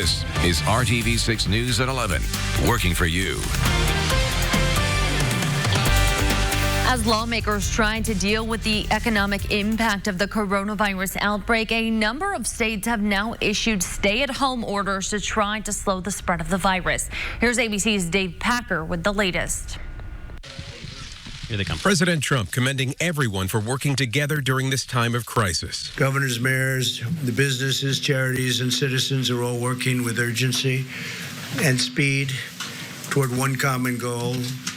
This is RTV6 News at 11, working for you. As lawmakers try to deal with the economic impact of the coronavirus outbreak, a number of states have now issued stay-at-home orders to try to slow the spread of the virus. Here's ABC's Dave Packer with the latest. Here they come. President Trump commending everyone for working together during this time of crisis. Governors, mayors, the businesses, charities, and citizens are all working with urgency and speed toward one common goal,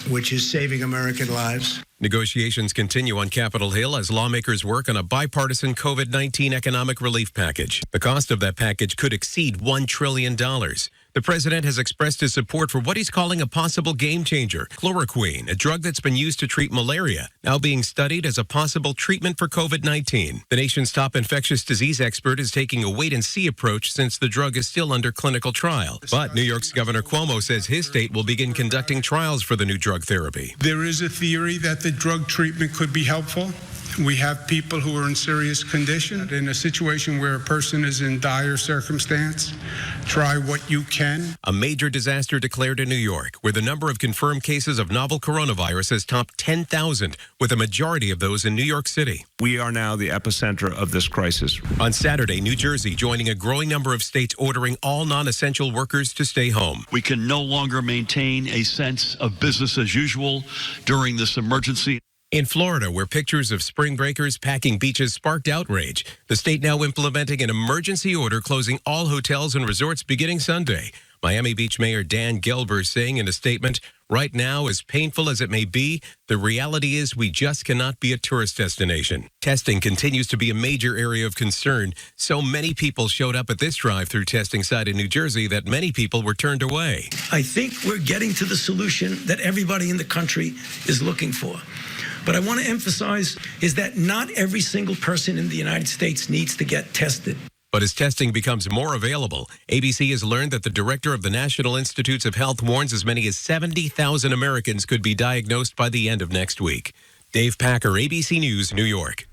which is saving American lives. Negotiations continue on Capitol Hill as lawmakers work on a bipartisan COVID-19 economic relief package. The cost of that package could exceed $1 trillion. The president has expressed his support for what he's calling a possible game changer, chloroquine, a drug that's been used to treat malaria, now being studied as a possible treatment for COVID-19. The nation's top infectious disease expert is taking a wait-and-see approach since the drug is still under clinical trial. But New York's Governor Cuomo says his state will begin conducting trials for the new drug therapy. There is a theory that the drug treatment could be helpful. We have people who are in serious condition. In a situation where a person is in dire circumstance, try what you can. A major disaster declared in New York, where the number of confirmed cases of novel coronavirus has topped 10,000, with a majority of those in New York City. We are now the epicenter of this crisis. On Saturday, New Jersey joining a growing number of states ordering all non-essential workers to stay home. We can no longer maintain a sense of business as usual during this emergency. In Florida, where pictures of spring breakers packing beaches sparked outrage, the state now implementing an emergency order closing all hotels and resorts beginning Sunday. Miami Beach Mayor Dan Gelber saying in a statement, "Right now, as painful as it may be, the reality is we just cannot be a tourist destination." Testing continues to be a major area of concern. So many people showed up at this drive-through testing site in New Jersey that many people were turned away. I think we're getting to the solution that everybody in the country is looking for. But I want to emphasize is that not every single person in the United States needs to get tested. But as testing becomes more available, ABC has learned that the director of the National Institutes of Health warns as many as 70,000 Americans could be diagnosed by the end of next week. Dave Packer, ABC News, New York.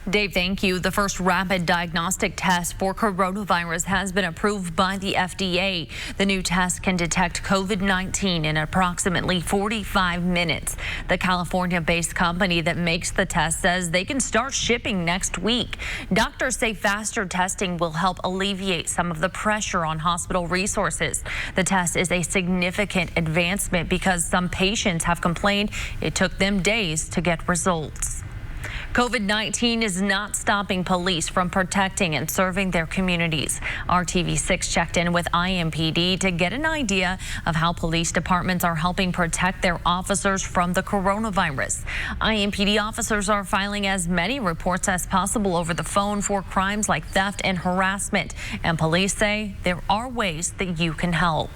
Dave, thank you. The first rapid diagnostic test for coronavirus has been approved by the FDA. The new test can detect COVID-19 in approximately 45 minutes. The California-based company that makes the test says they can start shipping next week. Doctors say faster testing will help alleviate some of the pressure on hospital resources. The test is a significant advancement because some patients have complained it took them days to get results. COVID-19 is not stopping police from protecting and serving their communities. RTV6 checked in with IMPD to get an idea of how police departments are helping protect their officers from the coronavirus. IMPD officers are filing as many reports as possible over the phone for crimes like theft and harassment. And police say there are ways that you can help.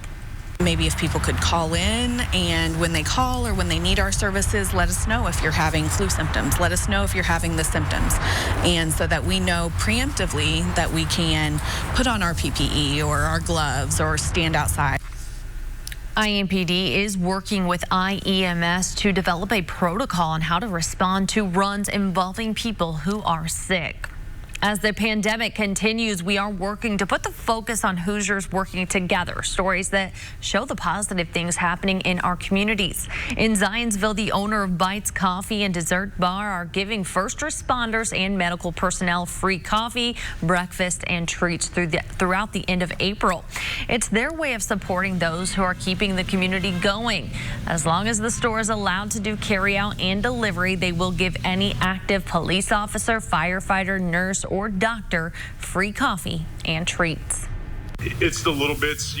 Maybe if people could call in, and when they call or when they need our services, let us know if you're having flu symptoms. Let us know if you're having the symptoms. And so that we know preemptively that we can put on our PPE or our gloves or stand outside. IMPD is working with IEMS to develop a protocol on how to respond to runs involving people who are sick. As the pandemic continues, we are working to put the focus on Hoosiers working together, stories that show the positive things happening in our communities. In Zionsville, the owner of Bites Coffee and Dessert Bar are giving first responders and medical personnel free coffee, breakfast, and treats throughout the end of April. It's their way of supporting those who are keeping the community going. As long as the store is allowed to do carryout and delivery, they will give any active police officer, firefighter, nurse, or doctor free coffee and treats. It's the little bits,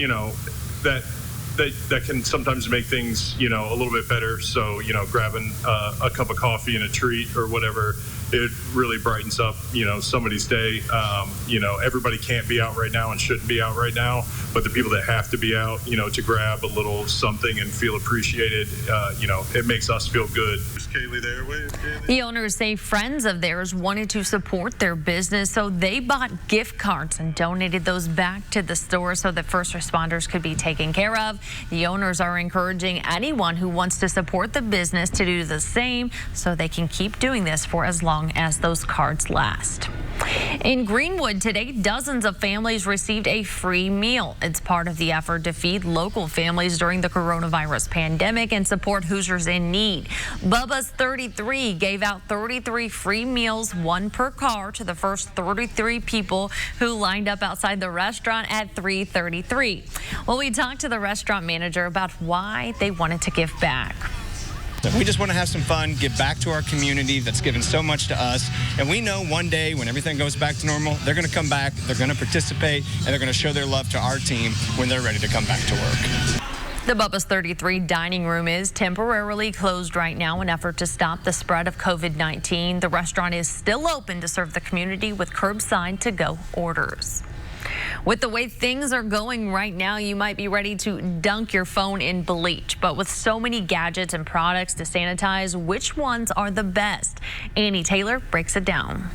that can sometimes make things, a little bit better. So, grabbing a cup of coffee and a treat or whatever, it really brightens up, somebody's day. Everybody can't be out right now and shouldn't be out right now, but the people that have to be out, to grab a little something and feel appreciated, it makes us feel good. Is Kaylee there? The owners say friends of theirs wanted to support their business, so they bought gift cards and donated those back to the store so that first responders could be taken care of. The owners are encouraging anyone who wants to support the business to do the same so they can keep doing this for as long long as those cards last. In Greenwood today, dozens of families received a free meal. It's part of the effort to feed local families during the coronavirus pandemic and support Hoosiers in need. Bubba's 33 gave out 33 free meals, one per car, to the first 33 people who lined up outside the restaurant at 3:33. Well, we talked to the restaurant manager about why they wanted to give back. We just want to have some fun, give back to our community that's given so much to us. And we know one day when everything goes back to normal, they're going to come back, they're going to participate, and they're going to show their love to our team when they're ready to come back to work. The Bubba's 33 dining room is temporarily closed right now in an effort to stop the spread of COVID-19. The restaurant is still open to serve the community with curbside to-go orders. With the way things are going right now, you might be ready to dunk your phone in bleach. But with so many gadgets and products to sanitize, which ones are the best? Annie Taylor breaks it down.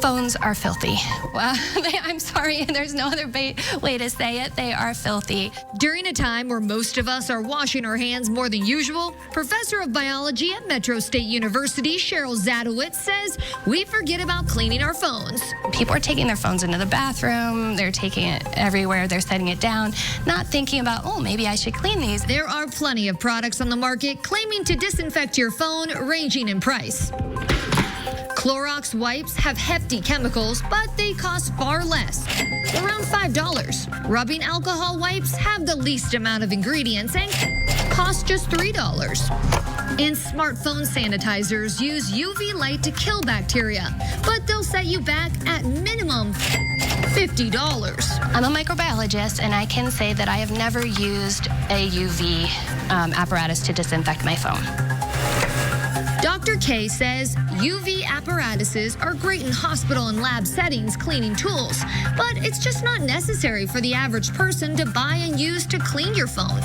Phones are filthy. Well, I'm sorry, there's no other way to say it. They are filthy. During a time where most of us are washing our hands more than usual, Professor of Biology at Metro State University, Cheryl Zadowitz, says we forget about cleaning our phones. People are taking their phones into the bathroom. They're taking it everywhere. They're setting it down, not thinking about, oh, maybe I should clean these. There are plenty of products on the market claiming to disinfect your phone, ranging in price. Clorox wipes have hefty chemicals, but they cost far less, around $5. Rubbing alcohol wipes have the least amount of ingredients and cost just $3. And smartphone sanitizers use UV light to kill bacteria, but they'll set you back at minimum $50. I'm a microbiologist, and I can say that I have never used a UV apparatus to disinfect my phone. Dr. K says UV apparatuses are great in hospital and lab settings cleaning tools, but it's just not necessary for the average person to buy and use to clean your phone.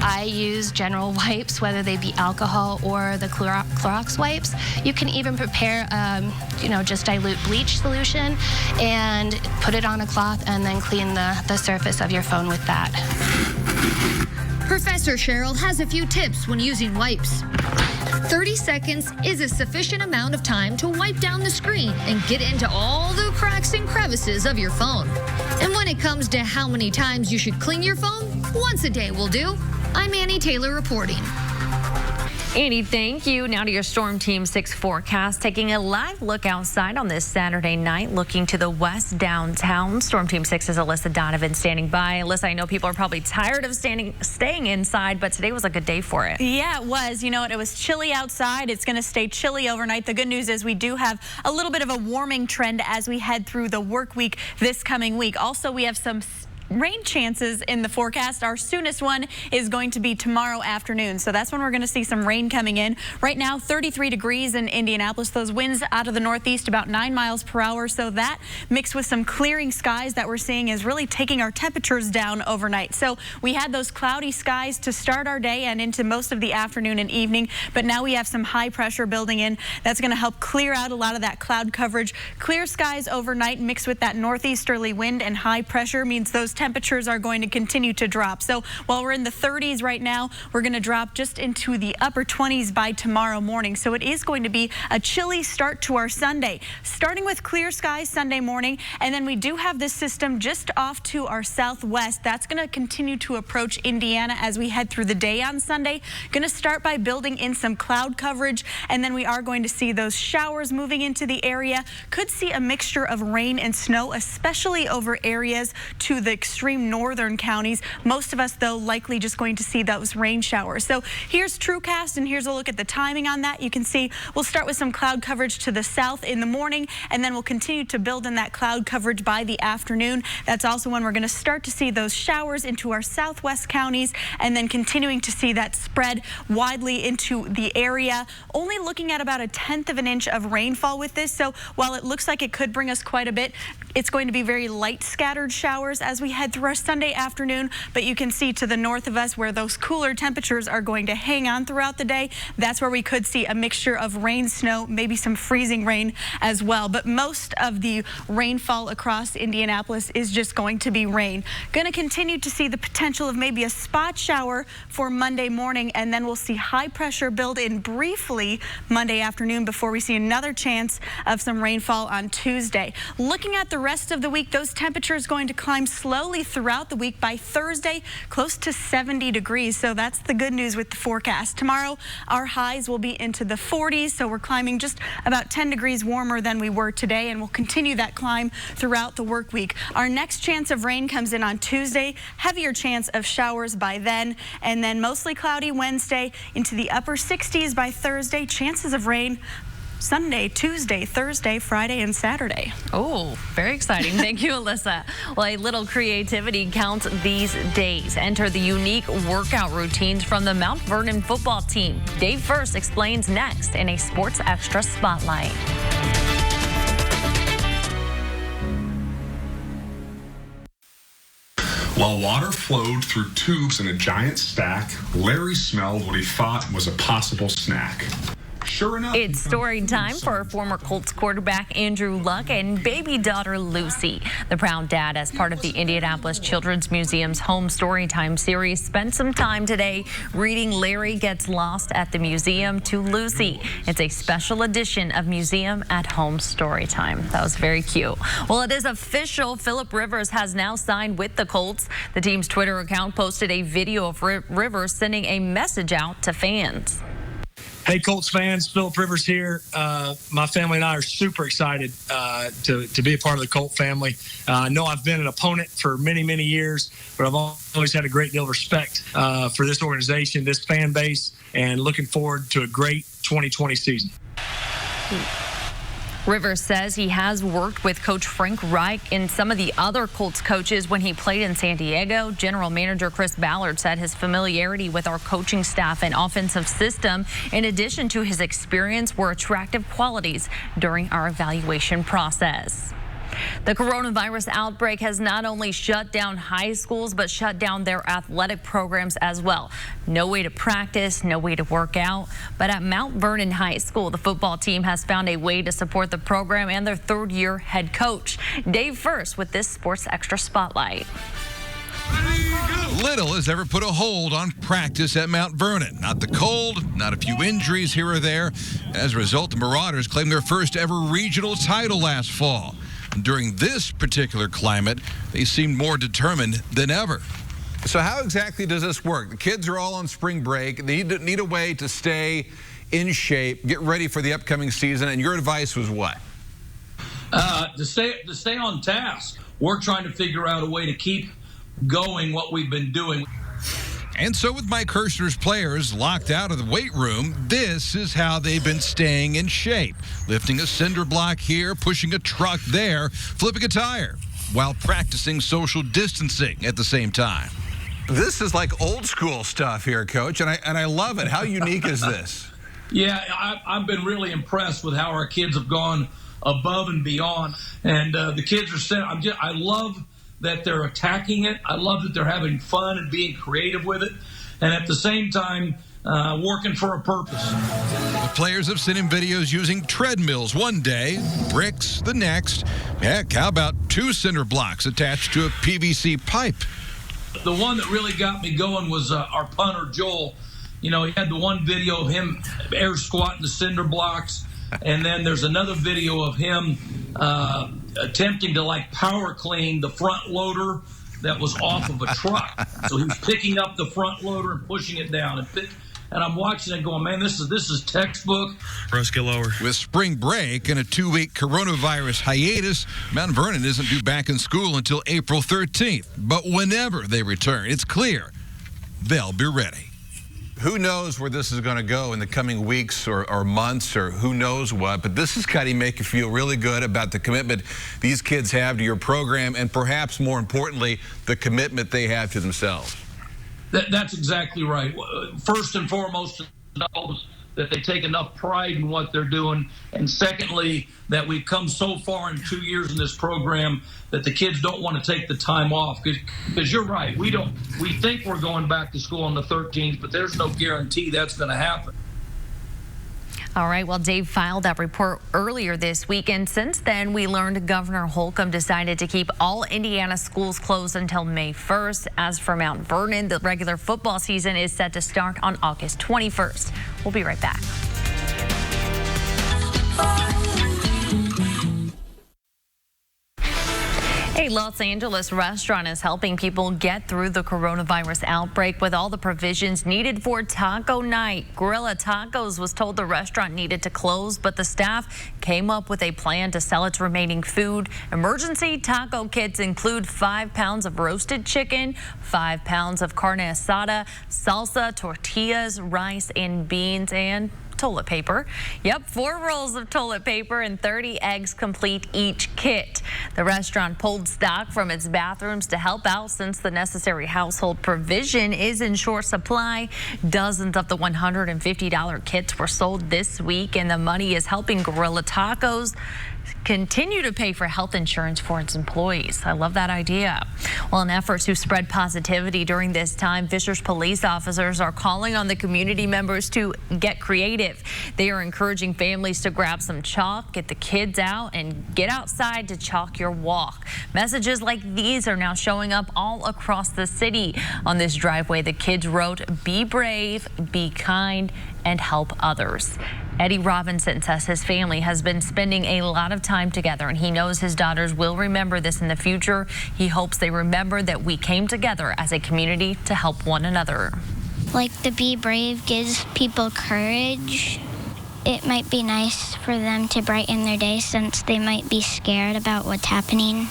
I use general wipes, whether they be alcohol or the Clorox wipes. You can even prepare, just dilute bleach solution and put it on a cloth and then clean the surface of your phone with that. Professor Cheryl has a few tips when using wipes. 30 seconds is a sufficient amount of time to wipe down the screen and get into all the cracks and crevices of your phone. And when it comes to how many times you should clean your phone, once a day will do. I'm Annie Taylor reporting. Annie, thank you. Now to your Storm Team 6 forecast. Taking a live look outside on this Saturday night, looking to the west downtown. Storm Team 6's Alyssa Donovan standing by. Alyssa, I know people are probably tired of staying inside, but today was a good day for it. Yeah, it was. You know what? It was chilly outside. It's going to stay chilly overnight. The good news is we do have a little bit of a warming trend as we head through the work week this coming week. Also, we have some rain chances in the forecast. Our soonest one is going to be tomorrow afternoon. So that's when we're going to see some rain coming in. Right now, 33 degrees in Indianapolis. Those winds out of the northeast about 9 miles per hour. So that mixed with some clearing skies that we're seeing is really taking our temperatures down overnight. So we had those cloudy skies to start our day and into most of the afternoon and evening. But now we have some high pressure building in. That's going to help clear out a lot of that cloud coverage. Clear skies overnight mixed with that northeasterly wind and high pressure means those temperatures are going to continue to drop. So while we're in the 30s right now, we're going to drop just into the upper 20s by tomorrow morning. So it is going to be a chilly start to our Sunday, starting with clear skies Sunday morning. And then we do have this system just off to our southwest. That's going to continue to approach Indiana as we head through the day on Sunday. Going to start by building in some cloud coverage, and then we are going to see those showers moving into the area. Could see a mixture of rain and snow, especially over areas to the extreme northern counties. Most of us, though, likely just going to see those rain showers. So here's TrueCast, and here's a look at the timing on that. You can see we'll start with some cloud coverage to the south in the morning, and then we'll continue to build in that cloud coverage by the afternoon. That's also when we're going to start to see those showers into our southwest counties, and then continuing to see that spread widely into the area. Only looking at about 1/10 of an inch of rainfall with this. So while it looks like it could bring us quite a bit, it's going to be very light scattered showers as we head head through our Sunday afternoon, but you can see to the north of us where those cooler temperatures are going to hang on throughout the day. That's where we could see a mixture of rain, snow, maybe some freezing rain as well. But most of the rainfall across Indianapolis is just going to be rain. Going to continue to see the potential of maybe a spot shower for Monday morning, and then we'll see high pressure build in briefly Monday afternoon before we see another chance of some rainfall on Tuesday. Looking at the rest of the week, those temperatures going to climb slowly throughout the week. By Thursday, close to 70 degrees. So that's the good news with the forecast. Tomorrow, our highs will be into the 40s. So we're climbing just about 10 degrees warmer than we were today, and we'll continue that climb throughout the work week. Our next chance of rain comes in on Tuesday. Heavier chance of showers by then, and then mostly cloudy Wednesday into the upper 60s by Thursday. Chances of rain Sunday, Tuesday, Thursday, Friday, and Saturday. Oh, very exciting. Thank you, Alyssa. Well, a little creativity counts these days. Enter the unique workout routines from the Mount Vernon football team. Dave First explains next in a Sports Extra Spotlight. While water flowed through tubes in a giant stack, Larry smelled what he thought was a possible snack. Sure enough, it's story time for former Colts quarterback Andrew Luck and baby daughter Lucy. The proud dad, as part of the Indianapolis Children's Museum's Home Storytime series, spent some time today reading Larry Gets Lost at the Museum to Lucy. It's a special edition of Museum at Home Storytime. That was very cute. Well, it is official. Philip Rivers has now signed with the Colts. The team's Twitter account posted a video of Rivers sending a message out to fans. Hey, Colts fans, Philip Rivers here. My family and I are super excited to be a part of the Colt family. I know I've been an opponent for many, many years, but I've always had a great deal of respect for this organization, this fan base, and looking forward to a great 2020 season. Rivers says he has worked with Coach Frank Reich and some of the other Colts coaches when he played in San Diego. General Manager Chris Ballard said his familiarity with our coaching staff and offensive system, in addition to his experience, were attractive qualities during our evaluation process. The coronavirus outbreak has not only shut down high schools, but shut down their athletic programs as well. No way to practice, no way to work out. But at Mount Vernon High School, the football team has found a way to support the program and their third-year head coach. Dave First with this Sports Extra Spotlight. Little has ever put a hold on practice at Mount Vernon. Not the cold, not a few injuries here or there. As a result, the Marauders claimed their first ever regional title last fall. During this particular climate, they seemed more determined than ever. So how exactly does this work? The kids are all on spring break. They need a way to stay in shape, get ready for the upcoming season, and your advice was what? To stay on task. We're trying to figure out a way to keep going what we've been doing. And so with Mike Kirshner's players locked out of the weight room, this is how they've been staying in shape. Lifting a cinder block here, pushing a truck there, flipping a tire, while practicing social distancing at the same time. This is like old school stuff here, Coach, and I love it. How unique is this? Yeah, I've been really impressed with how our kids have gone above and beyond. And the kids are set. I love that they're attacking it. I love that they're having fun and being creative with it, and at the same time working for a purpose. The players have sent him videos using treadmills one day, bricks the next. Heck, how about 2 cinder blocks attached to a PVC pipe? The one that really got me going was our punter, Joel. You know, he had the one video of him air squatting the cinder blocks, and then there's another video of him attempting to power clean the front loader that was off of a truck. So he was picking up the front loader and pushing it down. And I'm watching it going, man, this is textbook. Let's get lower. With spring break and a 2-week coronavirus hiatus, Mount Vernon isn't due back in school until April 13th. But whenever they return, it's clear they'll be ready. Who knows where this is going to go in the coming weeks or months or who knows what, but this is kind of make you feel really good about the commitment these kids have to your program and perhaps more importantly, the commitment they have to themselves. That's exactly right. First and foremost, that they take enough pride in what they're doing. And secondly, that we've come so far in 2 years in this program that the kids don't want to take the time off. Because you're right, we think we're going back to school on the 13th, but there's no guarantee that's going to happen. All right, well, Dave filed that report earlier this week, and since then, we learned Governor Holcomb decided to keep all Indiana schools closed until May 1st. As for Mount Vernon, the regular football season is set to start on August 21st. We'll be right back. A Los Angeles restaurant is helping people get through the coronavirus outbreak with all the provisions needed for taco night. Gorilla Tacos was told the restaurant needed to close, but the staff came up with a plan to sell its remaining food. Emergency taco kits include 5 pounds of roasted chicken, 5 pounds of carne asada, salsa, tortillas, rice, and beans, and toilet paper. Yep, 4 rolls of toilet paper and 30 eggs complete each kit. The restaurant pulled stock from its bathrooms to help out since the necessary household provision is in short supply. Dozens of the $150 kits were sold this week, and the money is helping Gorilla Tacos continue to pay for health insurance for its employees. I love that idea. Well, in efforts to spread positivity during this time, Fishers police officers are calling on the community members to get creative. They are encouraging families to grab some chalk, get the kids out, and get outside to chalk your walk. Messages like these are now showing up all across the city. On this driveway, the kids wrote, "Be brave, be kind, and help others." Eddie Robinson says his family has been spending a lot of time together, and he knows his daughters will remember this in the future. He hopes they remember that we came together as a community to help one another. Like the be brave gives people courage. It might be nice for them to brighten their day since they might be scared about what's happening.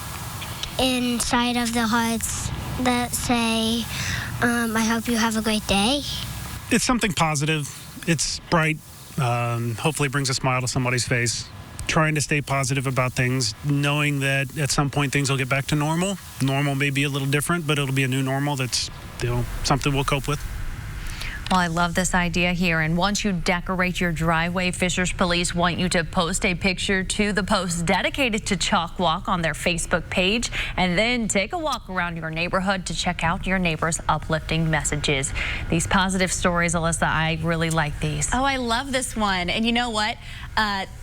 Inside of the hearts that say, I hope you have a great day. It's something positive. It's bright. Hopefully brings a smile to somebody's face. Trying to stay positive about things, knowing that at some point things will get back to normal. Normal may be a little different, but it'll be a new normal that's, something we'll cope with. Well, I love this idea here. And once you decorate your driveway, Fishers Police want you to post a picture to the post dedicated to Chalk Walk on their Facebook page, and then take a walk around your neighborhood to check out your neighbors' uplifting messages. These positive stories, Alyssa, I really like these. Oh, I love this one. And you know what?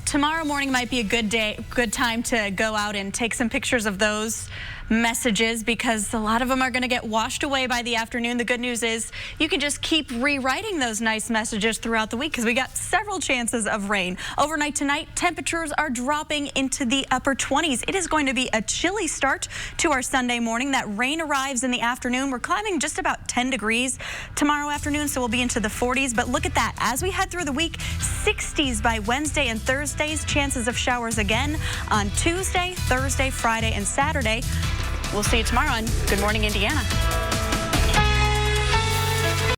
Tomorrow morning might be a good time to go out and take some pictures of those messages, because a lot of them are going to get washed away by the afternoon. The good news is you can just keep rewriting those nice messages throughout the week, because we got several chances of rain. Overnight tonight, temperatures are dropping into the upper 20s. It is going to be a chilly start to our Sunday morning. That rain arrives in the afternoon. We're climbing just about 10 degrees tomorrow afternoon, so we'll be into the 40s. But look at that. As we head through the week, 60s by Wednesday and Thursdays. Chances of showers again on Tuesday, Thursday, Friday, and Saturday. We'll see you tomorrow on Good Morning Indiana.